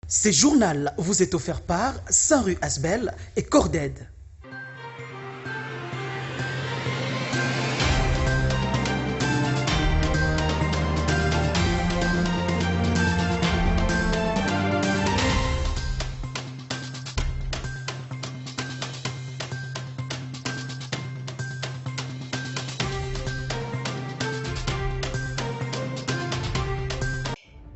Ce journal vous est offert par Saint-Rue Asbel et Corded.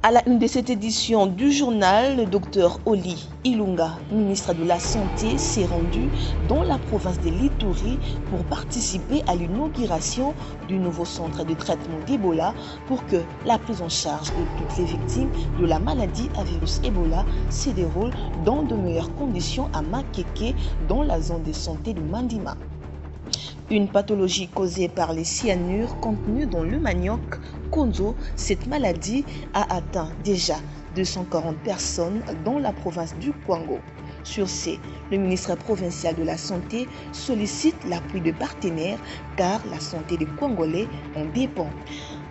À la une de cette édition du journal, le docteur Oli Ilunga, ministre de la Santé, s'est rendu dans la province de l'Ituri pour participer à l'inauguration du nouveau centre de traitement d'Ebola pour que la prise en charge de toutes les victimes de la maladie à virus Ebola se déroule dans de meilleures conditions à Makeke, dans la zone de santé de Mandima. Une pathologie causée par les cyanures contenus dans le manioc Konzo, cette maladie a atteint déjà 240 personnes dans la province du Kwango. Sur ce, le ministre provincial de la Santé sollicite l'appui de partenaires car la santé des Congolais en dépend.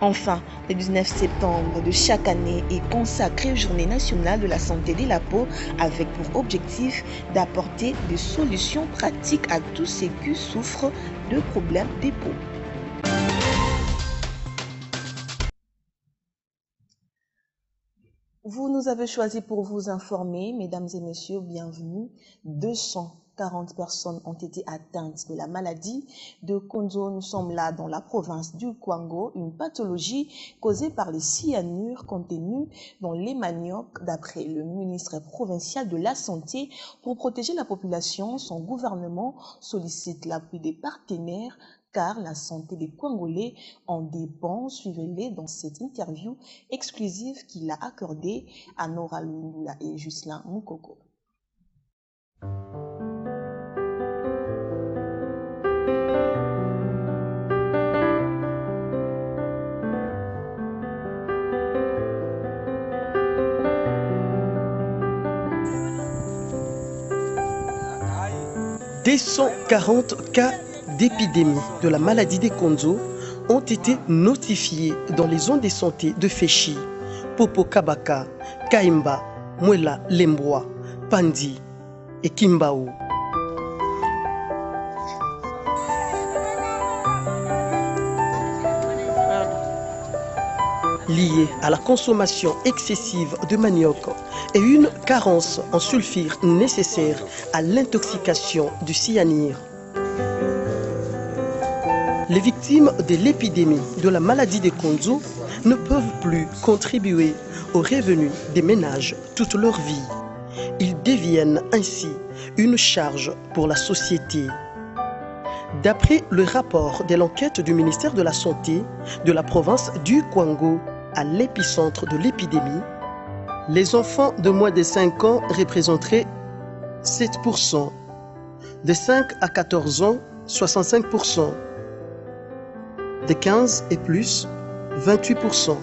Enfin, le 19 septembre de chaque année est consacré Journée nationale de la santé de la peau avec pour objectif d'apporter des solutions pratiques à tous ceux qui souffrent de problèmes de peau. Vous nous avez choisi pour vous informer, mesdames et messieurs, bienvenue. 240 personnes ont été atteintes de la maladie de Konzo. Nous sommes là dans la province du Kwango, une pathologie causée par les cyanures contenus dans les maniocs. D'après le ministre provincial de la Santé, pour protéger la population, son gouvernement sollicite l'appui des partenaires car la santé des Congolais en dépend. Suivez-les dans cette interview exclusive qu'il a accordée à Nora Lundula et Jocelyn Moukoko. Des 140 cas d'épidémie de la maladie des Konzo ont été notifiés dans les zones de santé de Féchi, Popo Kabaka, Kaimba, Mwela Lembwa, Pandi et Kimbao. Liés à la consommation excessive de manioc et une carence en sulfure nécessaire à l'intoxication du cyanure. Les victimes de l'épidémie de la maladie des Konzo ne peuvent plus contribuer aux revenus des ménages toute leur vie. Ils deviennent ainsi une charge pour la société. D'après le rapport de l'enquête du ministère de la Santé de la province du Kwango à l'épicentre de l'épidémie, les enfants de moins de 5 ans représenteraient 7%, de 5 à 14 ans, 65%, de 15 et plus, 28%.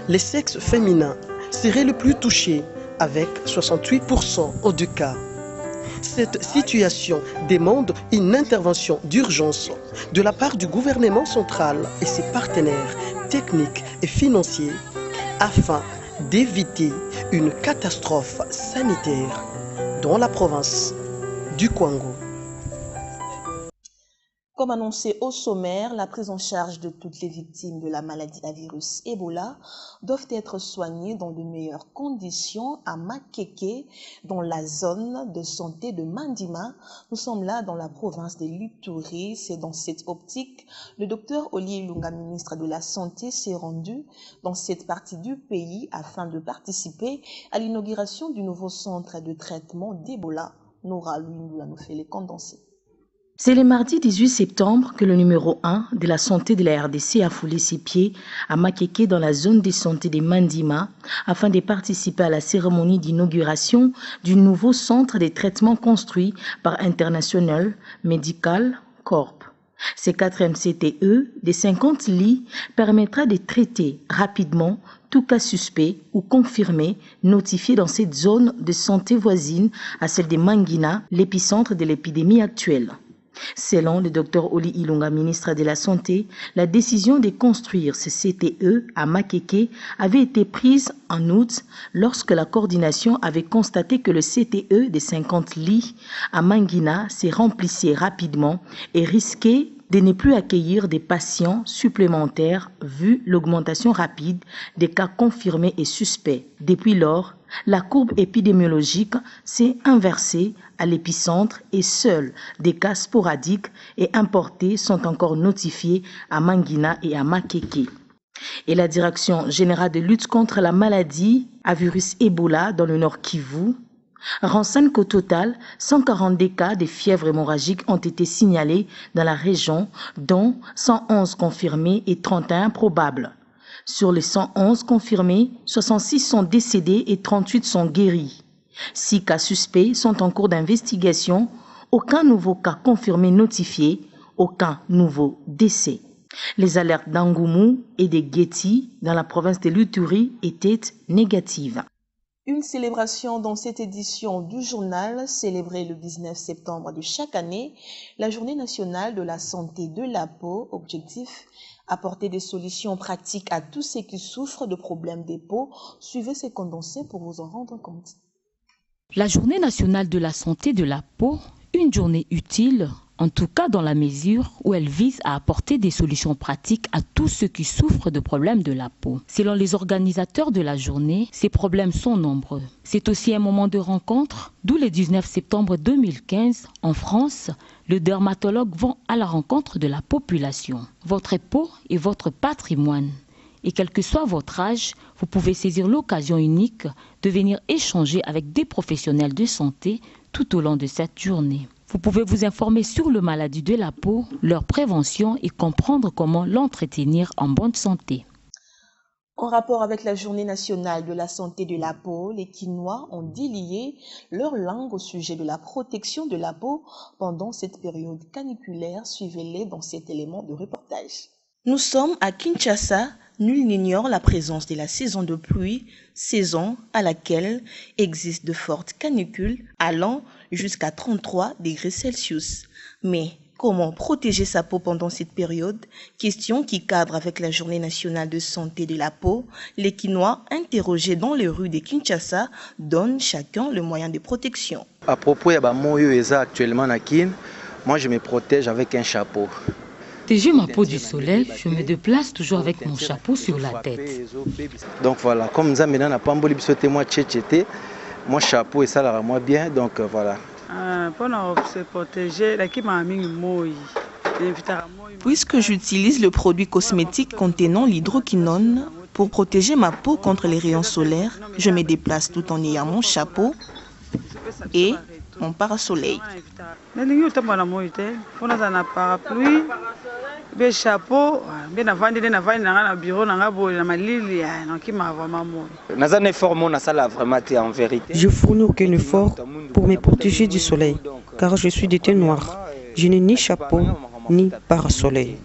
Les sexes féminins seraient le plus touchés avec 68% au deux cas. Cette situation demande une intervention d'urgence de la part du gouvernement central et ses partenaires techniques et financiers afin d'éviter une catastrophe sanitaire dans la province du Kwango. Comme annoncé au sommaire, la prise en charge de toutes les victimes de la maladie à virus Ebola doivent être soignées dans de meilleures conditions à Makeke, dans la zone de santé de Mandima. Nous sommes là dans la province de l'Ituri. C'est dans cette optique, le docteur Oli Ilunga, ministre de la Santé, s'est rendu dans cette partie du pays afin de participer à l'inauguration du nouveau centre de traitement d'Ebola. Nora Lundula nous fait les condensés. C'est le mardi 18 septembre que le numéro 1 de la santé de la RDC a foulé ses pieds à Makeke dans la zone de santé de Mandima afin de participer à la cérémonie d'inauguration du nouveau centre de traitement construit par International Medical Corp. Ce 4e CTE de 50 lits permettra de traiter rapidement tout cas suspect ou confirmé notifié dans cette zone de santé voisine à celle de Mangina, l'épicentre de l'épidémie actuelle. Selon le Dr Oli Ilunga, ministre de la Santé, la décision de construire ce CTE à Makeke avait été prise en août lorsque la coordination avait constaté que le CTE de 50 lits à Mangina se remplissait rapidement et risquait de ne plus accueillir des patients supplémentaires vu l'augmentation rapide des cas confirmés et suspects. Depuis lors, la courbe épidémiologique s'est inversée à l'épicentre et seuls des cas sporadiques et importés sont encore notifiés à Mangina et à Makeke. Et la Direction générale de lutte contre la maladie à virus Ebola dans le Nord Kivu renseigne qu'au total, 142 cas de fièvre hémorragique ont été signalés dans la région, dont 111 confirmés et 31 probables. Sur les 111 confirmés, 66 sont décédés et 38 sont guéris. 6 cas suspects sont en cours d'investigation, aucun nouveau cas confirmé notifié, aucun nouveau décès. Les alertes d'Angoumou et de Guéti dans la province de l'Uturi étaient négatives. Une célébration dans cette édition du journal, célébrée le 19 septembre de chaque année, la Journée nationale de la santé de la peau. Objectif, apporter des solutions pratiques à tous ceux qui souffrent de problèmes de peau. Suivez ces condensés pour vous en rendre compte. La Journée nationale de la santé de la peau, une journée utile, en tout cas dans la mesure où elle vise à apporter des solutions pratiques à tous ceux qui souffrent de problèmes de la peau. Selon les organisateurs de la journée, ces problèmes sont nombreux. C'est aussi un moment de rencontre, d'où le 19 septembre 2015, en France, le dermatologue vont à la rencontre de la population. Votre peau est votre patrimoine. Et quel que soit votre âge, vous pouvez saisir l'occasion unique de venir échanger avec des professionnels de santé tout au long de cette journée. Vous pouvez vous informer sur les maladies de la peau, leur prévention et comprendre comment l'entretenir en bonne santé. En rapport avec la Journée nationale de la santé de la peau, les Quinois ont délié leur langue au sujet de la protection de la peau pendant cette période caniculaire. Suivez-les dans cet élément de reportage. Nous sommes à Kinshasa. Nul n'ignore la présence de la saison de pluie, saison à laquelle existent de fortes canicules allant jusqu'à 33 degrés Celsius. Mais comment protéger sa peau pendant cette période? Question qui cadre avec la Journée nationale de santé de la peau. Les Quinois interrogés dans les rues de Kinshasa donnent chacun le moyen de protection. À propos de ce actuellement à Kin, moi je me protège avec un chapeau. Protéger ma peau du soleil, je me déplace toujours avec mon chapeau sur la tête. Donc voilà, comme ça maintenant n'a pas moi tchétchété, mon chapeau et ça là moi bien, donc voilà. Pour se protéger, puisque j'utilise le produit cosmétique contenant l'hydroquinone pour protéger ma peau contre les rayons solaires, je me déplace tout en ayant mon chapeau et mon parasoleil. Je fournis aucun effort pour me protéger du soleil, car je suis de teint noir. Je n'ai ni chapeau ni parasoleil.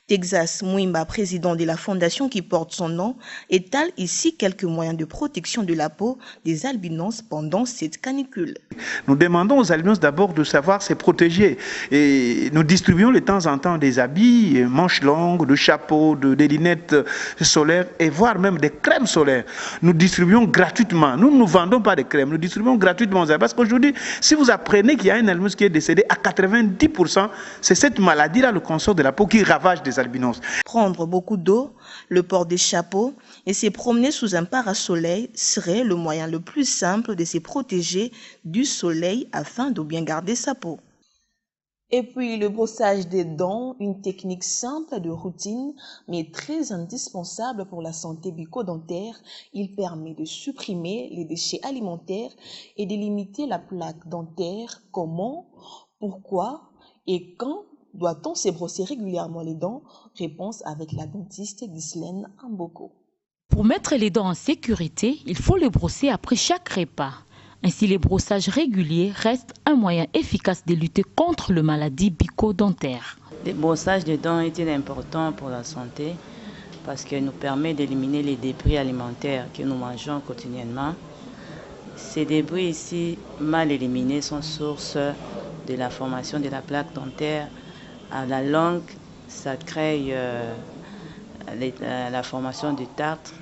Texas Mouimba, président de la fondation qui porte son nom, étale ici quelques moyens de protection de la peau des albinos pendant cette canicule. Nous demandons aux albinos d'abord de savoir se protéger et nous distribuons de temps en temps des habits, manches longues, de chapeaux, des lunettes solaires et voire même des crèmes solaires. Nous distribuons gratuitement. Nous ne vendons pas de crèmes, nous distribuons gratuitement. Parce qu'aujourd'hui, si vous apprenez qu'il y a un albinos qui est décédé, à 90%, c'est cette maladie-là, le cancer de la peau, qui ravage des albinos. Prendre beaucoup d'eau, le port des chapeaux et se promener sous un parasoleil serait le moyen le plus simple de se protéger du soleil afin de bien garder sa peau. Et puis le brossage des dents, une technique simple de routine mais très indispensable pour la santé bucco-dentaire. Il permet de supprimer les déchets alimentaires et de limiter la plaque dentaire. Comment, pourquoi et quand doit-on se brosser régulièrement les dents? Réponse avec la dentiste Ghislaine Amboko. Pour mettre les dents en sécurité, il faut les brosser après chaque repas. Ainsi, les brossages réguliers restent un moyen efficace de lutter contre les maladies bucco-dentaires. Le brossage des dents est important pour la santé parce qu'elle nous permet d'éliminer les débris alimentaires que nous mangeons quotidiennement. Ces débris ici, mal éliminés, sont source de la formation de la plaque dentaire. À la longue, ça crée la formation du tartre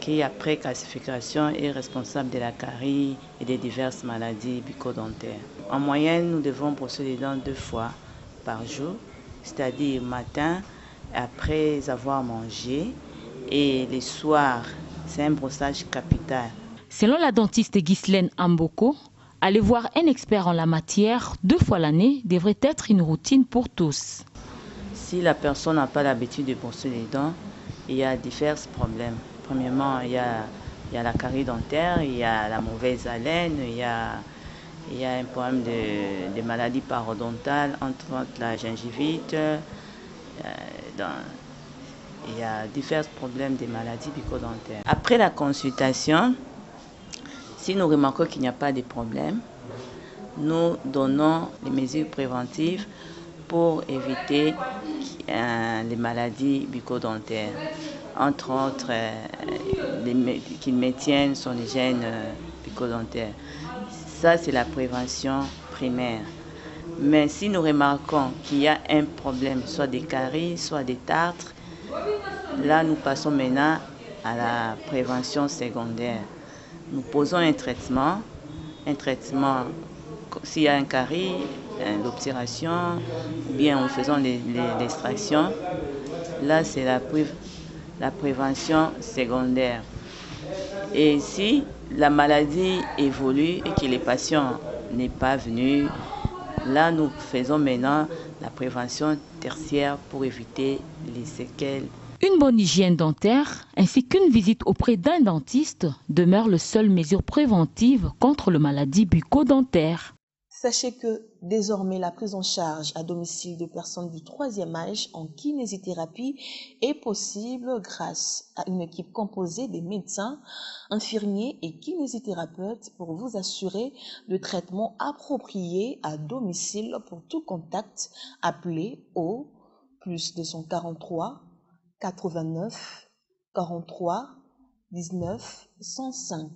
qui, après calcification, est responsable de la carie et de diverses maladies bucco-dentaires. En moyenne, nous devons brosser les dents 2 fois par jour, c'est-à-dire matin, après avoir mangé, et les soirs. C'est un brossage capital. Selon la dentiste Ghislaine Amboko, aller voir un expert en la matière 2 fois l'année devrait être une routine pour tous. Si la personne n'a pas l'habitude de brosser les dents, il y a divers problèmes. Premièrement, il y a la carie dentaire, il y a la mauvaise haleine, il y a un problème de maladies parodontales, entre autres la gingivite. Il y a divers problèmes de maladies bucco-dentaires. Après la consultation, si nous remarquons qu'il n'y a pas de problème, nous donnons les mesures préventives pour éviter les maladies bucco-dentaires. Entre autres, qu'il maintienne son hygiène bucco-dentaire. Ça, c'est la prévention primaire. Mais si nous remarquons qu'il y a un problème, soit des caries, soit des tartres, là, nous passons maintenant à la prévention secondaire. Nous posons un traitement, s'il y a un carie, l'obturation, ou bien en faisant l'extraction. Là, c'est la prévention secondaire. Et si la maladie évolue et que les patients n'est pas venu, là, nous faisons maintenant la prévention tertiaire pour éviter les séquelles. Une bonne hygiène dentaire ainsi qu'une visite auprès d'un dentiste demeurent les seules mesures préventives contre les maladies bucco-dentaires. Sachez que désormais la prise en charge à domicile de personnes du 3e âge en kinésithérapie est possible grâce à une équipe composée des médecins, infirmiers et kinésithérapeutes pour vous assurer le traitement approprié à domicile. Pour tout contact, appelez au +243 89 43 19 105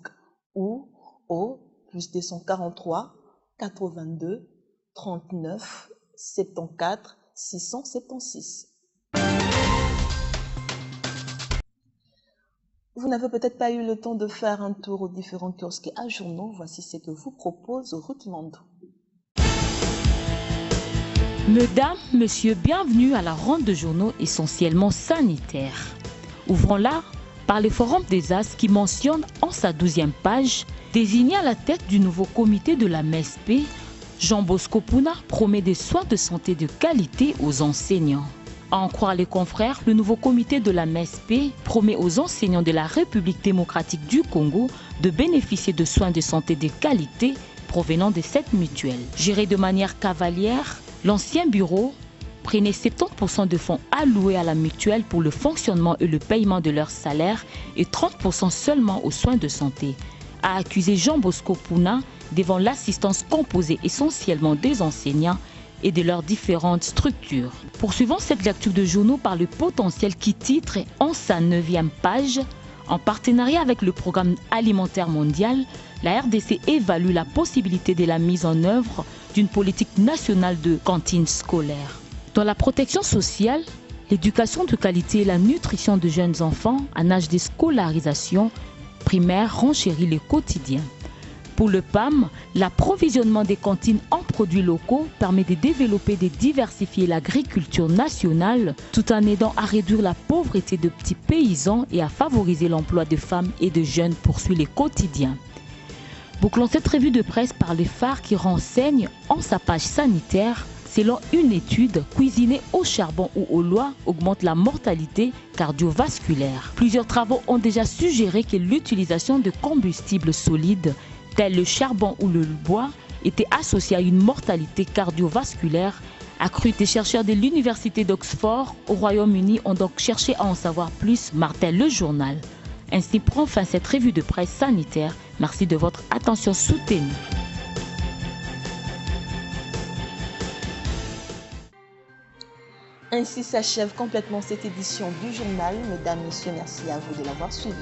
ou au +243 82 39 74 676. Vous n'avez peut-être pas eu le temps de faire un tour aux différents kiosques à journaux. Voici ce que vous propose Ruth Mandou. Mesdames, Messieurs, bienvenue à la ronde de journaux essentiellement sanitaires. Ouvrons-la par le Forum des As qui mentionne en sa 12e page, désigné à la tête du nouveau comité de la MESP, Jean Bosco Puna promet des soins de santé de qualité aux enseignants. À en croire les confrères, le nouveau comité de la MESP promet aux enseignants de la République démocratique du Congo de bénéficier de soins de santé de qualité provenant de cette mutuelle. Gérée de manière cavalière, l'ancien bureau prenait 70% de fonds alloués à la mutuelle pour le fonctionnement et le paiement de leurs salaires et 30% seulement aux soins de santé, a accusé Jean Bosco Puna devant l'assistance composée essentiellement des enseignants et de leurs différentes structures. Poursuivons cette lecture de journaux par le potentiel qui titre en sa 9e page, en partenariat avec le Programme alimentaire mondial, la RDC évalue la possibilité de la mise en œuvre d'une politique nationale de cantine scolaire. Dans la protection sociale, l'éducation de qualité et la nutrition de jeunes enfants en âge de scolarisation primaire renchérit le quotidien. Pour le PAM, l'approvisionnement des cantines en produits locaux permet de développer et de diversifier l'agriculture nationale tout en aidant à réduire la pauvreté de petits paysans et à favoriser l'emploi de femmes et de jeunes poursuit le quotidien. Bouclons cette revue de presse par le phare qui renseigne en sa page sanitaire. Selon une étude, cuisiner au charbon ou au loi augmente la mortalité cardiovasculaire. Plusieurs travaux ont déjà suggéré que l'utilisation de combustibles solides tels le charbon ou le bois était associée à une mortalité cardiovasculaire accrue. Des chercheurs de l'université d'Oxford au Royaume-Uni ont donc cherché à en savoir plus, martèle le journal. Ainsi prend fin cette revue de presse sanitaire. Merci de votre attention soutenue. Ainsi s'achève complètement cette édition du journal. Mesdames, Messieurs, merci à vous de l'avoir suivi.